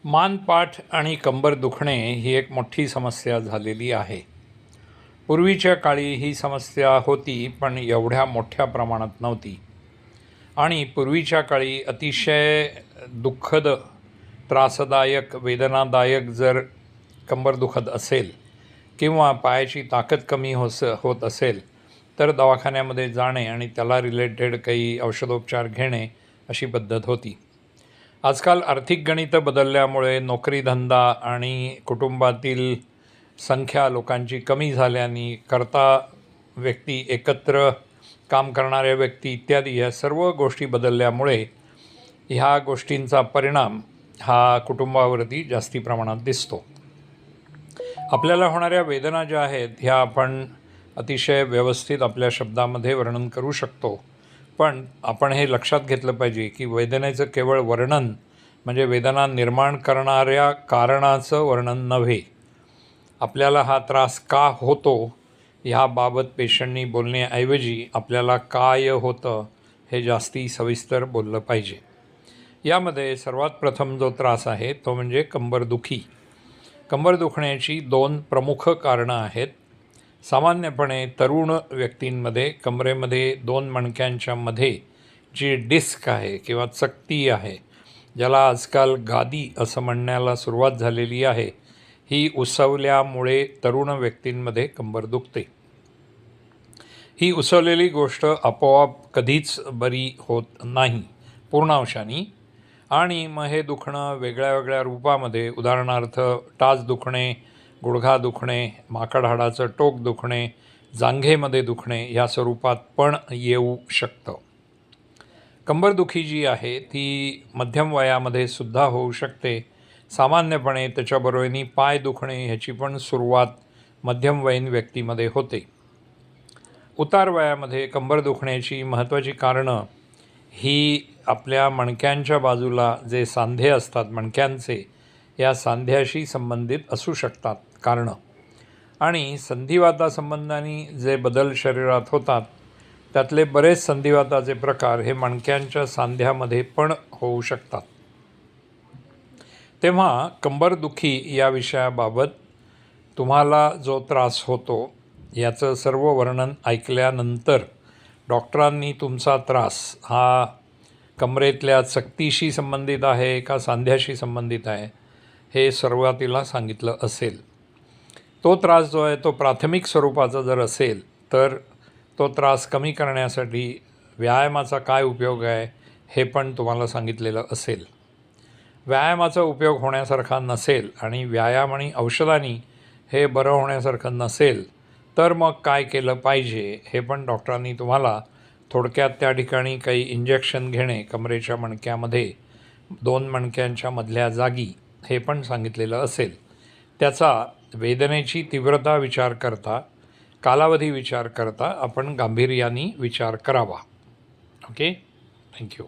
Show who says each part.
Speaker 1: मानपाठ आणि कंबर दुखणे ही एक मोठी समस्या झालेली आहे. पूर्वीच्या काळी ही समस्या होती, पण एवढ्या मोठ्या प्रमाणात नव्हती. आणि पूर्वीच्या काळी अतिशय दुःखद, त्रासदायक, वेदनादायक जर कंबर दुखत असेल किंवा पायाची ताकद कमी होत असेल तर दवाखान्यामध्ये जाणे आणि त्याला रिलेटेड काही औषधोपचार घेणे अशी पद्धत होती. आजकाल आर्थिक गणितं बदलल्यामुळे नोकरीधंदा आणि कुटुंबातील संख्या लोकांची कमी झाल्याने व्यक्ती एकत्र काम करणाऱ्या व्यक्ती इत्यादी या सर्व गोष्टी बदलल्यामुळे ह्या गोष्टींचा परिणाम हा कुटुंबावरती जास्ती प्रमाणात दिसतो. आपल्याला होणाऱ्या वेदना ज्या आहेत ह्या आपण अतिशय व्यवस्थित आपल्या शब्दामध्ये वर्णन करू शकतो, पण आपण हे लक्षात घेतलं पाहिजे की वेदनेचं केवळ वर्णन म्हणजे वेदना निर्माण करणाऱ्या कारणाचं वर्णन नव्हे. आपल्याला हा त्रास का होतो ह्याबाबत पेशंटनी बोलण्याऐवजी आपल्याला काय होतं हे जास्ती सविस्तर बोललं पाहिजे. यामध्ये सर्वात प्रथम जो त्रास आहे तो म्हणजे कंबरदुखी. कंबर दुखण्याची दोन प्रमुख कारणं आहेत. सामान्यपणे तरुण व्यक्तींमध्ये कमरेमध्ये दोन मणक्यांच्या मध्ये जी डिस्क आहे किंवा चकती आहे, ज्याला आजकाल गादी असं म्हणण्याला सुरुवात झालेली आहे, ही उसवल्यामुळे तरुण व्यक्तींमध्ये कंबर दुखते. ही उसवलेली गोष्ट आपोआप कधीच बरी होत नाही पूर्णांशाने, आणि मग हे दुखणं वेगळ्या वेगळ्या रूपामध्ये, उदाहरणार्थ टाच दुखणे, गुडघा दुखणे, माकड हाडाचं टोक दुखणे, जांघेमध्ये दुखणे ह्या स्वरूपात पण येऊ शकतं. कंबरदुखी जी आहे ती मध्यम वयामध्ये सुद्धा होऊ शकते. सामान्यपणे त्याच्याबरोबरीने पाय दुखणे ह्याची पण सुरुवात मध्यमवयीन व्यक्तीमध्ये होते. उतार वयामध्ये कंबर दुखण्याची महत्त्वाची कारणं ही आपल्या मणक्यांच्या बाजूला जे सांधे असतात मणक्यांचे, या सांध्याशी संबंधित असू शकतात कारणं. आणि संधिवातासंबंधाने जे बदल शरीरात होतात त्यातले बरेच संधिवाताचे प्रकार हे मणक्यांच्या सांध्यामध्ये पण होऊ शकतात. तेव्हा कंबरदुखी या विषयाबाबत तुम्हाला जो त्रास होतो याचं सर्व वर्णन ऐकल्यानंतर डॉक्टरांनी तुमचा त्रास हा कमरेतल्या चकतीशी संबंधित आहे का सांध्याशी संबंधित आहे हे सुरुवातीला सांगितलं असेल. तो त्रास जो आहे तो प्राथमिक स्वरूपाचा जर असेल तर तो त्रास कमी करण्यासाठी व्यायामाचा काय उपयोग आहे हे पण तुम्हाला सांगितलेलं असेल. व्यायामाचा उपयोग होण्यासारखा नसेल आणि व्यायाम आणि औषधांनी हे बरं होण्यासारखं नसेल तर मग काय केलं पाहिजे हे पण डॉक्टरांनी तुम्हाला थोडक्यात त्या ठिकाणी काही इंजेक्शन घेणे कमरेच्या मणक्यामध्ये, दोन मणक्यांच्या मधल्या जागी, हे पण सांगितलेलं असेल. त्याचा वेदनेची तीव्रता विचार करता, कालावधी विचार करता आपण गांभीर्याने विचार करावा. Okay, thank you.